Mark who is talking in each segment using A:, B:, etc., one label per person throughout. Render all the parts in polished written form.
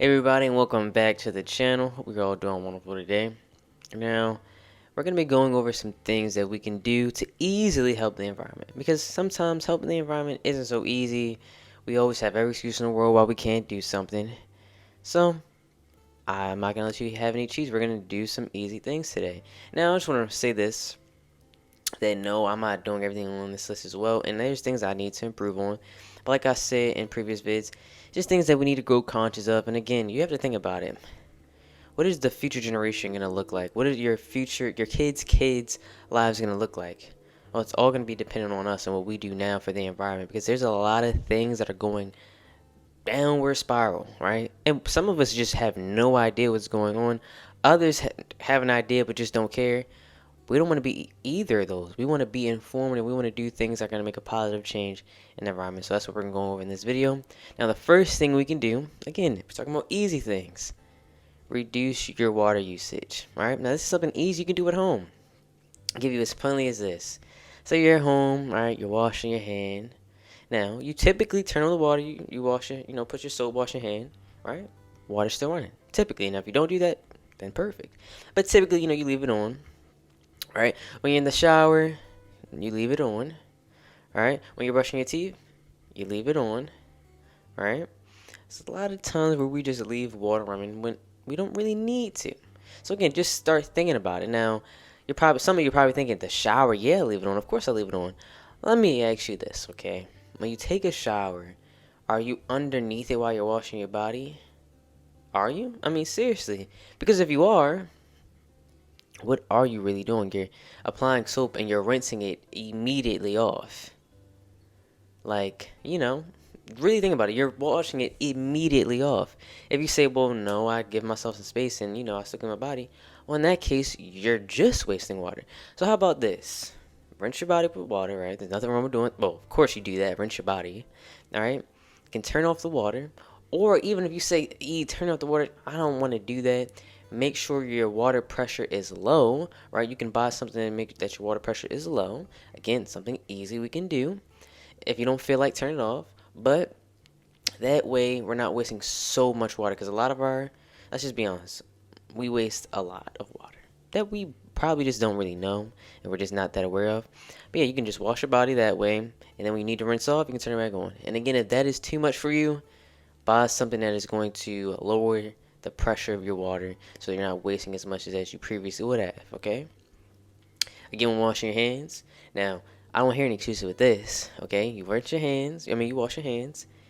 A: Hey everybody, and welcome back to the channel. Hope you're all doing wonderful today. Now, we're going to be going over some things that we can do to easily help the environment. Because sometimes helping the environment isn't so easy. We always have every excuse in the world why we can't do something. So, I'm not going to let you have any cheats. We're going to do some easy things today. Now, I just want to say this. That no, I'm not doing everything on this list as well. And there's things I need to improve on. But like I said in previous vids, just things that we need to grow conscious of. And again, you have to think about it. What is the future generation going to look like? What is your kids' lives going to look like? Well, it's all going to be dependent on us and what we do now for the environment, because there's a lot of things that are going downward spiral, right? And some of us just have no idea what's going on. Others have an idea but just don't care. We don't want to be either of those. We want to be informed and we want to do things that are going to make a positive change in the environment. So that's what we're going to go over in this video. Now, the first thing we can do, again, we're talking about easy things. Reduce your water usage. Right? Now, this is something easy you can do at home. I'll give you as plainly as this. So you're at home, right? You're washing your hand. Now, you typically turn on the water. You wash it. Put your soap, wash your hand. Right? Water's still running. Typically. Now, if you don't do that, then perfect. But typically, you leave it on. Right? When you're in the shower, you leave it on. Right? When you're brushing your teeth, you leave it on. Right? There's a lot of times where we just leave water running when we don't really need to. So again, just start thinking about it. Now, some of you are probably thinking, the shower, yeah, leave it on. Of course I leave it on. Let me ask you this, okay? When you take a shower, are you underneath it while you're washing your body? Are you? I mean, seriously. Because if you are, what are you really doing? You're applying soap and you're rinsing it immediately off. Really think about it. You're washing it immediately off. If you say, well, no, I give myself some space and, I still clean my body. Well, in that case, you're just wasting water. So how about this? Rinse your body with water, right? There's nothing wrong with doing. Well, of course you do that. Rinse your body, all right? You can turn off the water. Or even if you say, turn off the water, I don't want to do that. Make sure your water pressure is low, right? You can buy something and make that your water pressure is low. Again, something easy we can do. If you don't feel like turning it off, but that way we're not wasting so much water, because let's just be honest, we waste a lot of water that we probably just don't really know and we're just not that aware of. But yeah, you can just wash your body that way, and then when you need to rinse off, you can turn it back on. And again, if that is too much for you, buy something that is going to lower the pressure of your water so you're not wasting as much as you previously would have, okay? Again, when washing your hands, now I don't hear any excuses with this, okay? You wash your hands,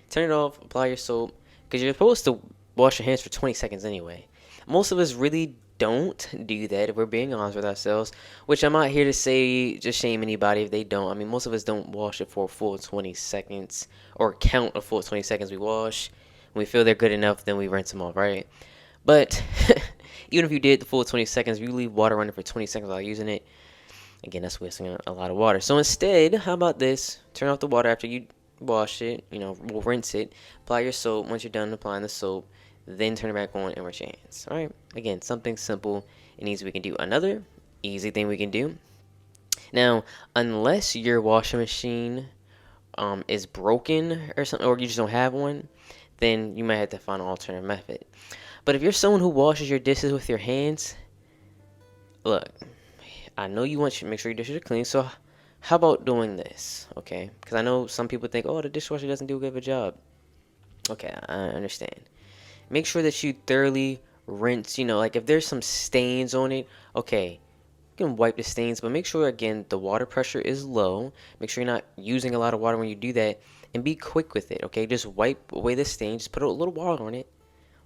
A: turn it off, apply your soap, because you're supposed to wash your hands for 20 seconds anyway. Most of us really don't do that, if we're being honest with ourselves, which I'm not here to say just shame anybody if they don't. I mean, most of us don't wash it for a full 20 seconds, or count a full 20 seconds we wash. When we feel they're good enough, then we rinse them off, right? But even if you did the full 20 seconds, if you leave water running for 20 seconds without using it, again, that's wasting a lot of water. So instead, how about this? Turn off the water after you wash it. We'll rinse it. Apply your soap. Once you're done applying the soap, then turn it back on and rinse your hands. All right? Again, something simple and easy we can do. Another easy thing we can do. Now, unless your washing machine is broken or something, or you just don't have one, then you might have to find an alternative method. But if you're someone who washes your dishes with your hands, look, I know you want to make sure your dishes are clean, so how about doing this, okay? Because I know some people think, oh, the dishwasher doesn't do a good of a job. Okay, I understand. Make sure that you thoroughly rinse, like if there's some stains on it, okay, you can wipe the stains, but make sure, again, the water pressure is low. Make sure you're not using a lot of water when you do that, and be quick with it, okay? Just wipe away the stains, just put a little water on it,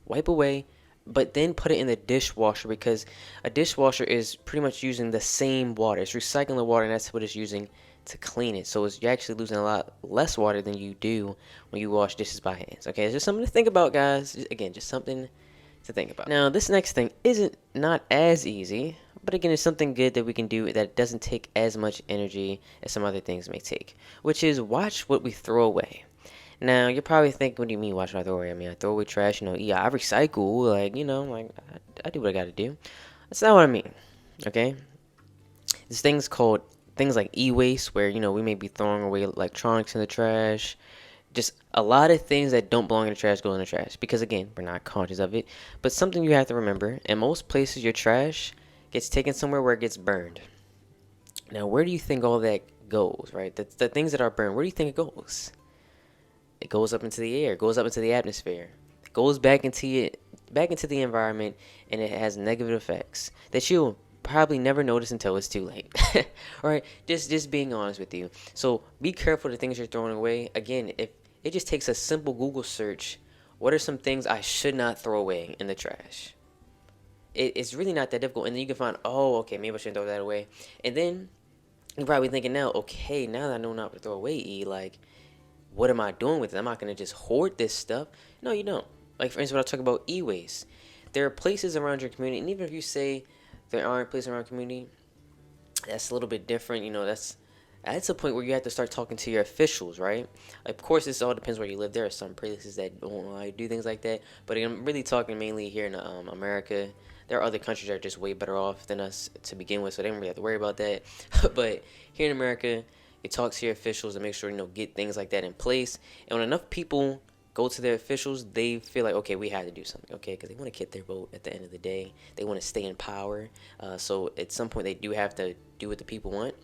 A: wipe away, but then put it in the dishwasher, because a dishwasher is pretty much using the same water. It's recycling the water, and that's what it's using to clean it. So you're actually losing a lot less water than you do when you wash dishes by hands. Okay, it's just something to think about, guys. Again, just something to think about. Now, this next thing isn't not as easy, but again, it's something good that we can do that doesn't take as much energy as some other things may take, which is watch what we throw away. Now, you're probably thinking, what do you mean, watch what I throw away? I mean, I throw away trash, yeah, I recycle, I do what I gotta do. That's not what I mean, okay? There's things like e-waste, where, we may be throwing away electronics in the trash, Just a lot of things that don't belong in the trash go in the trash because again, we're not conscious of it. But something you have to remember, in most places your trash gets taken somewhere where it gets burned. Now, where do you think all that goes, right? The things that are burned, where do you think it goes? It goes up into the air, it goes up into the atmosphere. It goes back into the environment and it has negative effects that you'll probably never notice until it's too late. All right, just being honest with you. So be careful the things you're throwing away. Again, if it just takes a simple Google search, what are some things I should not throw away in the trash? It's really not that difficult, and then you can find, oh, okay, maybe I shouldn't throw that away. And then you're probably thinking now, okay, now that I know not to throw away, like, what am I doing with it? I'm not gonna just hoard this stuff. No, you don't. Like for instance, when I talk about e-waste, there are places around your community, and even if you say there aren't places around your community, that's a little bit different. That's a point where you have to start talking to your officials, right? Of course, this all depends where you live. There are some places that don't like do things like that, but I'm really talking mainly here in America. There are other countries that are just way better off than us to begin with, so they don't really have to worry about that. But here in America, you talk to your officials and make sure get things like that in place. And when enough people go to their officials, they feel like, okay, we have to do something, okay, because they want to get their vote at the end of the day. They want to stay in power. So at some point, they do have to do what the people want.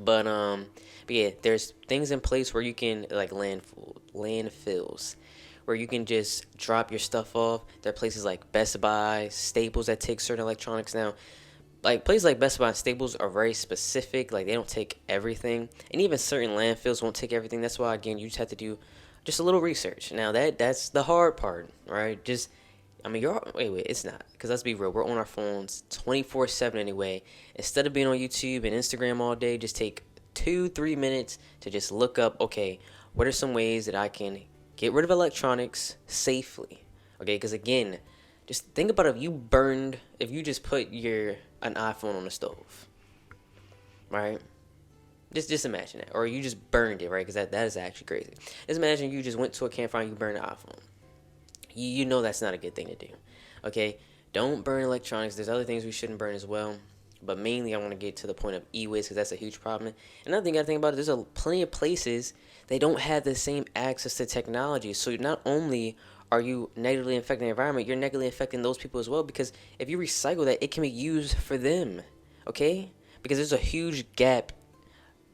A: But yeah, there's things in place where you can like landfills, where you can just drop your stuff off. There are places like Best Buy, Staples that take certain electronics now. Like places like Best Buy and Staples are very specific. Like they don't take everything, and even certain landfills won't take everything. That's why again you just have to do just a little research. Now that's the hard part, right? I mean, wait, it's not. Because let's be real, we're on our phones 24/7 anyway. Instead of being on YouTube and Instagram all day, just take 2-3 minutes to just look up, okay, what are some ways that I can get rid of electronics safely? Okay, because again, just think about if you just put an iPhone on the stove, right? Just imagine that. Or you just burned it, right? Because that is actually crazy. Just imagine you just went to a campfire and you burned an iPhone. You know that's not a good thing to do. Okay? Don't burn electronics. There's other things we shouldn't burn as well. But mainly I want to get to the point of e-waste because that's a huge problem. Another thing you got to think about is there's plenty of places they don't have the same access to technology. So not only are you negatively affecting the environment, you're negatively affecting those people as well because if you recycle that, it can be used for them. Okay? Because there's a huge gap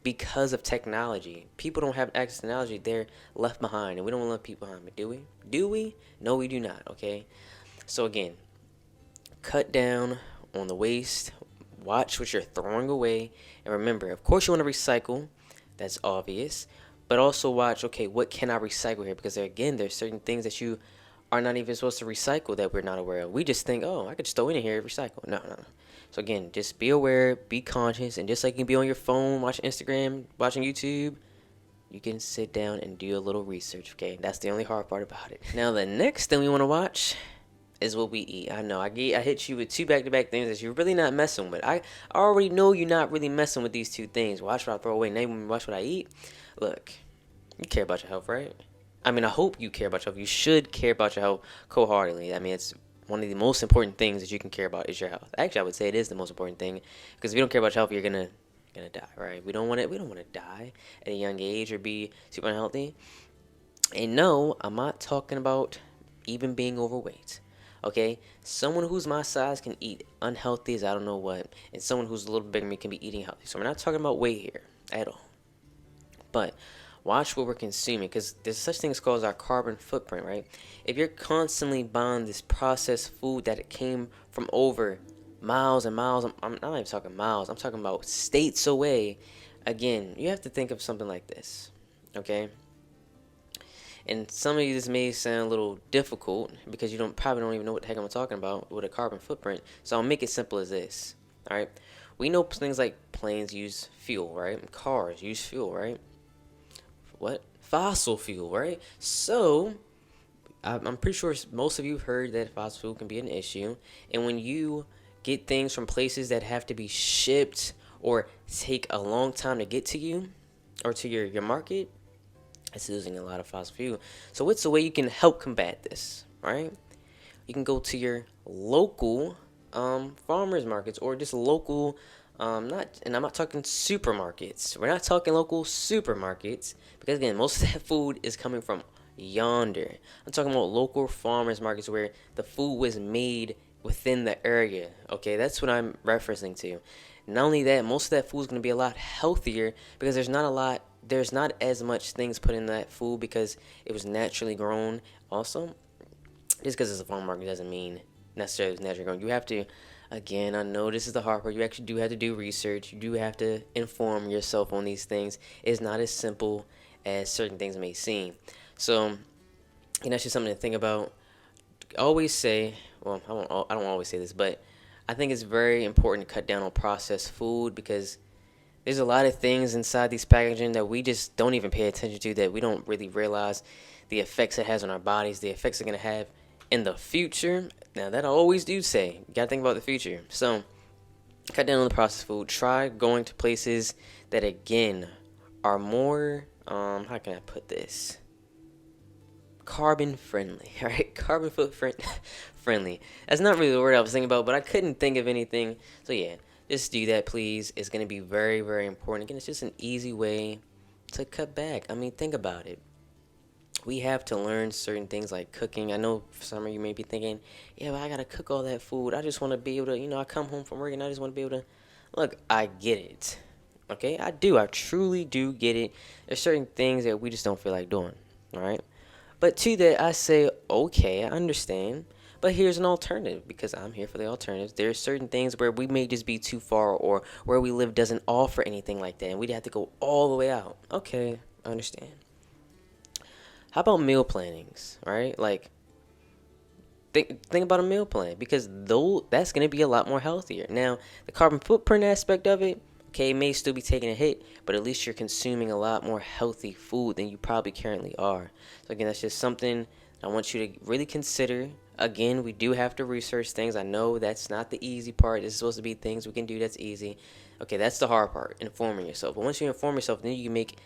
A: because of technology. People don't have access to technology. They're left behind, and we don't want to leave people behind. But do we? Do we? No, we do not, okay? So again, cut down on the waste. Watch what you're throwing away. And remember, of course you want to recycle. That's obvious. But also watch, okay, what can I recycle here? Because there's certain things that you are not even supposed to recycle that we're not aware of. We just think, oh, I could just throw it in here and recycle. No, no, no. So again, just be aware, be conscious, and just like you can be on your phone, watching Instagram, watching YouTube, you can sit down and do a little research, okay? That's the only hard part about it. Now, the next thing we want to watch is what we eat. I know, I hit you with 2 back-to-back things that you're really not messing with. I already know you're not really messing with these 2 things. Watch what I throw away, watch what I eat. Look, you care about your health, right? I mean, I hope you care about your health. You should care about your health wholeheartedly. I mean, it's one of the most important things that you can care about is your health. Actually, I would say it is the most important thing because if you don't care about your health, you're gonna die, right? We don't want to die at a young age or be super unhealthy. And no, I'm not talking about even being overweight. Okay, someone who's my size can eat unhealthy as I don't know what, and someone who's a little bigger than me can be eating healthy. So we're not talking about weight here at all. But watch what we're consuming because there's such things called our carbon footprint, right? If you're constantly buying this processed food that it came from over miles and miles, I'm not even talking miles, I'm talking about states away. Again, you have to think of something like this, okay? And some of you, this may sound a little difficult because you probably don't even know what the heck I'm talking about with a carbon footprint. So I'll make it simple as this, all right? We know things like planes use fuel, right? Cars use fuel, right? What? Fossil fuel, right? So, I'm pretty sure most of you have heard that fossil fuel can be an issue. And when you get things from places that have to be shipped or take a long time to get to you or to your market, it's using a lot of fossil fuel. So what's the way you can help combat this, right? You can go to your local farmers markets or just local I'm not talking supermarkets. We're not talking local supermarkets because again, most of that food is coming from yonder. I'm talking about local farmers markets where the food was made within the area. Okay, that's what I'm referencing to. Not only that, most of that food is going to be a lot healthier because there's not as much things put in that food because it was naturally grown. Also, just because it's a farm market doesn't mean necessarily it's naturally grown. You have to, again, I know this is the hard part. You actually do have to do research. You do have to inform yourself on these things. It's not as simple as certain things may seem. So, that's just something to think about. Always say, well, I don't always say this, but I think it's very important to cut down on processed food because there's a lot of things inside these packaging that we just don't even pay attention to, that we don't really realize the effects it has on our bodies, the effects it's going to have in the future. Now, that I always do say, you got to think about the future. So, cut down on the processed food. Try going to places that, again, are more, how can I put this? Carbon friendly, right? Carbon footprint friendly. That's not really the word I was thinking about, but I couldn't think of anything. So, yeah, just do that, please. It's going to be very, very important. Again, it's just an easy way to cut back. I mean, think about it. We have to learn certain things like cooking. I know for some of you may be thinking, yeah, but I got to cook all that food. I just want to be able to, I come home from work and I just want to be able to. Look, I get it. Okay, I do. I truly do get it. There's certain things that we just don't feel like doing. All right. But to that, I say, okay, I understand. But here's an alternative because I'm here for the alternatives. There's certain things where we may just be too far or where we live doesn't offer anything like that and we'd have to go all the way out. Okay, I understand. How about meal plannings, right? Like, think about a meal plan because though that's going to be a lot more healthier. Now, the carbon footprint aspect of it, okay, it may still be taking a hit, but at least you're consuming a lot more healthy food than you probably currently are. So again, that's just something I want you to really consider. Again, we do have to research things. I know that's not the easy part. This is supposed to be things we can do that's easy. Okay, that's the hard part, informing yourself. But once you inform yourself, then you can make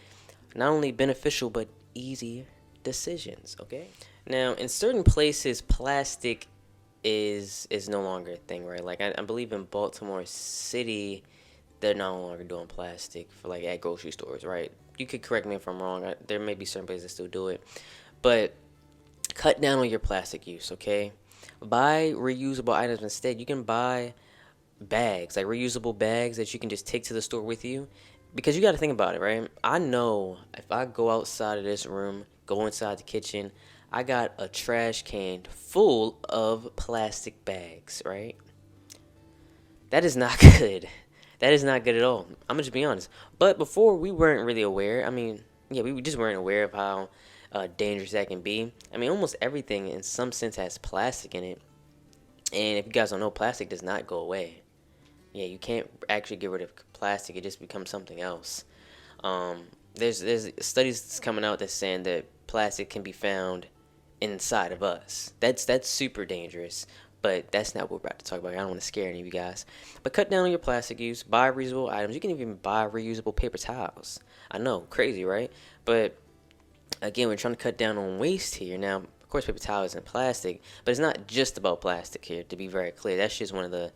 A: not only beneficial but easy decisions, okay? Now, in certain places, plastic is no longer a thing, right? Like I believe in Baltimore City, they're no longer doing plastic for like at grocery stores, right? You could correct me if I'm wrong. There may be certain places that still do it, but cut down on your plastic use, okay? Buy reusable items instead. You can buy bags, like reusable bags that you can just take to the store with you. Because you got to think about it, right? I know if I go outside of this room, go inside the kitchen, I got a trash can full of plastic bags, right? That is not good. That is not good at all. I'm gonna just be honest. But before we weren't really aware. I mean, yeah, we just weren't aware of how dangerous that can be. I mean, almost everything in some sense has plastic in it. And if you guys don't know, plastic does not go away. Yeah, you can't actually get rid of plastic. It just becomes something else. There's studies coming out that's saying that plastic can be found inside of us. That's super dangerous. But that's not what we're about to talk about. I don't want to scare any of you guys. But cut down on your plastic use. Buy reusable items. You can even buy reusable paper towels. I know, crazy, right? But again, we're trying to cut down on waste here. Now, of course, paper towel isn't plastic, but it's not just about plastic here, to be very clear. That's just one of the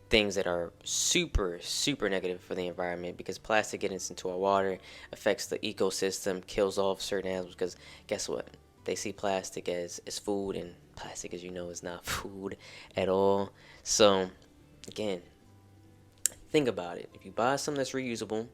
A: things that are super, super negative for the environment because plastic gets into our water, affects the ecosystem, kills off certain animals because guess what? They see plastic as food, and plastic, as you know, is not food at all. So, again, think about it. If you buy something that's reusable,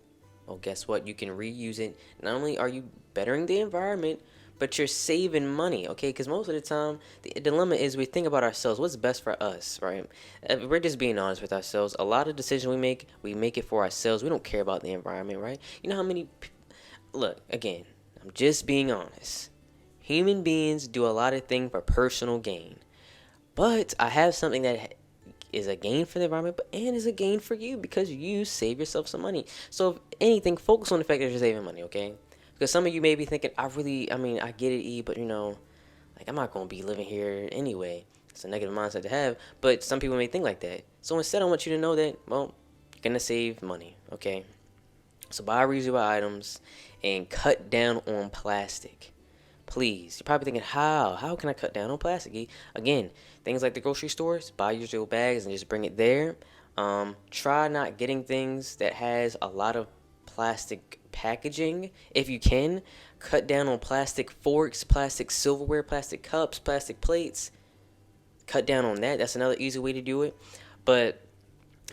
A: well, guess what? You can reuse it. Not only are you bettering the environment, but you're saving money, okay? Because most of the time, the dilemma is we think about ourselves. What's best for us, right? If we're just being honest with ourselves. A lot of decisions we make it for ourselves. We don't care about the environment, right? You know how many... Look, again, I'm just being honest. Human beings do a lot of things for personal gain. But I have something that is a gain for the environment and is a gain for you because you save yourself some money. So if anything, focus on the fact that you're saving money, okay? Because some of you may be thinking, I get it, E, but like I'm not going to be living here anyway. It's a negative mindset to have, but some people may think like that. So instead, I want you to know that, well, you're going to save money, okay? So buy reusable items and cut down on plastic. Please. You're probably thinking, how? How can I cut down on plastic? Again, things like the grocery stores, buy reusable bags and just bring it there. Try not getting things that has a lot of plastic packaging if you can. Cut down on plastic forks, plastic silverware, plastic cups, plastic plates. Cut down on that. That's another easy way to do it. But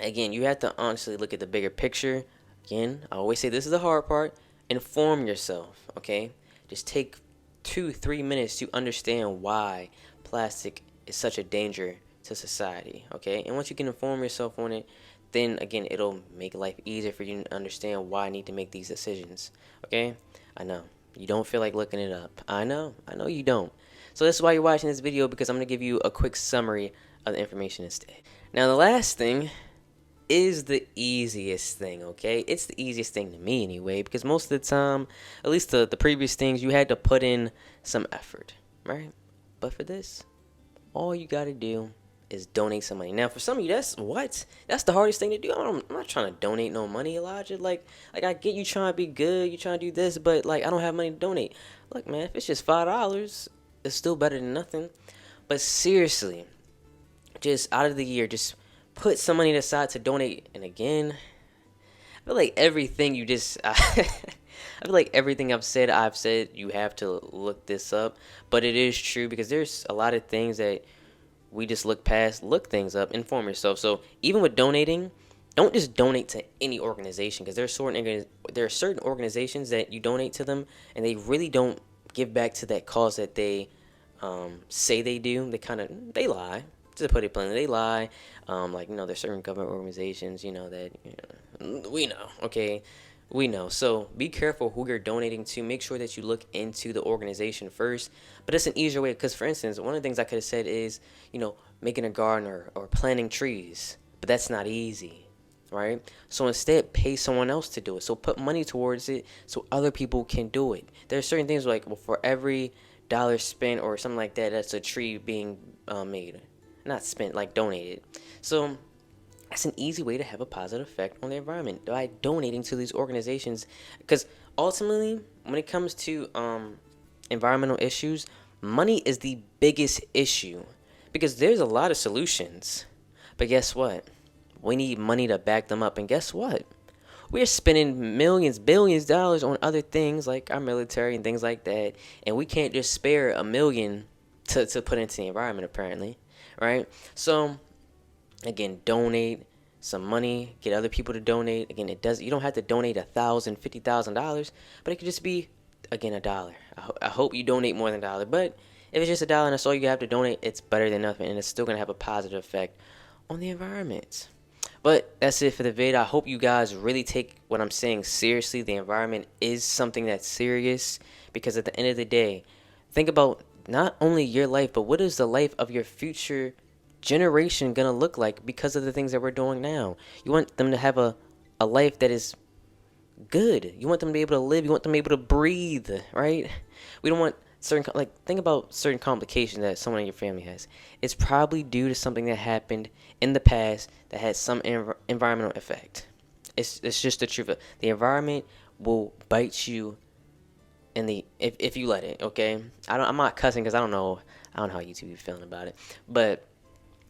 A: again, you have to honestly look at the bigger picture. Again, I always say this is the hard part. Inform yourself, okay? Just take 2-3 minutes to understand why plastic is such a danger to society, okay? And once you can inform yourself on it, then again, it'll make life easier for you to understand why I need to make these decisions, okay? I know you don't feel like looking it up. I know you don't. So this is why you're watching this video, because I'm going to give you a quick summary of the information instead. Now, the last thing is the easiest thing, okay? It's the easiest thing to me anyway, because most of the time, at least the previous things, you had to put in some effort, right? But for this, all you got to do is donate some money. Now, for some of you, that's the hardest thing to do. I'm not trying to donate no money, Elijah. Like I get you trying to be good, you trying to do this, but like I don't have money to donate. Look, man, if it's just $5, it's still better than nothing. But seriously, just out of the year, just put some money aside to donate. And again, I feel like everything you just I feel like everything I've said you have to look this up. But it is true, because there's a lot of things that we just look past. Look things up, inform yourself. So even with donating, don't just donate to any organization, because there are certain organizations that you donate to them and they really don't give back to that cause that they say they do. They lie. To put it plainly, they lie. Like, there's certain government organizations, that we know, okay? We know. So be careful who you're donating to. Make sure that you look into the organization first. But it's an easier way, because, for instance, one of the things I could have said is, making a garden or planting trees. But that's not easy, right? So instead, pay someone else to do it. So put money towards it so other people can do it. There are certain things like, well, for every dollar spent or something like that, that's a tree being made. Not spent, like donated. So that's an easy way to have a positive effect on the environment by donating to these organizations. Because ultimately, when it comes to environmental issues, money is the biggest issue, because there's a lot of solutions, but guess what? We need money to back them up. And guess what? We're spending millions, billions of dollars on other things like our military and things like that, and we can't just spare $1 million to put into the environment, apparently, right? So again, donate some money, get other people to donate. Again, you don't have to donate $1,000, $50,000, but it could just be, again, $1. I hope you donate more than $1, but if it's just $1 and that's all you have to donate, it's better than nothing, and it's still gonna have a positive effect on the environment. But that's it for the vid. I hope you guys really take what I'm saying seriously. The environment is something that's serious, because at the end of the day, think about not only your life, but what is the life of your future generation gonna look like because of the things that we're doing now. You want them to have a life that is good. You want them to be able to live. You want them to be able to breathe, right? We don't want think about certain complications that someone in your family has. It's probably due to something that happened in the past that had some environmental effect. It's just the truth. The environment will bite you in the if you let it. Okay, I'm not cussing because I don't know how YouTube is feeling about it. But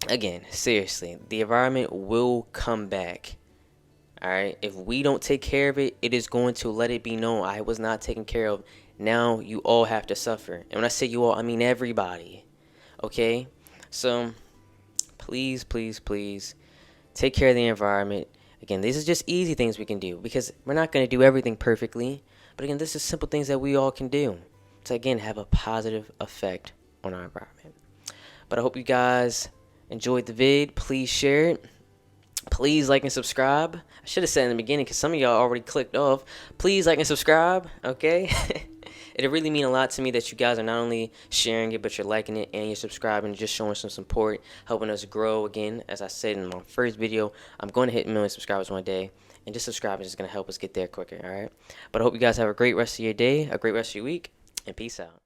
A: again, seriously, the environment will come back. All right, if we don't take care of it, it is going to let it be known I was not taken care of. Now you all have to suffer. And when I say you all, I mean everybody. Okay? So please, please, please take care of the environment. Again, these are just easy things we can do, because we're not going to do everything perfectly. But again, this is simple things that we all can do to, again, have a positive effect on our environment. But I hope you guys enjoyed the vid. Please share it. Please like and subscribe. I should have said in the beginning, because some of y'all already clicked off. Please like and subscribe, okay? It'll really mean a lot to me that you guys are not only sharing it, but you're liking it and you're subscribing, just showing some support, helping us grow. Again, as I said in my first video, I'm going to hit 1 million subscribers one day, and just subscribing is going to help us get there quicker, all right? But I hope you guys have a great rest of your day, a great rest of your week, and peace out.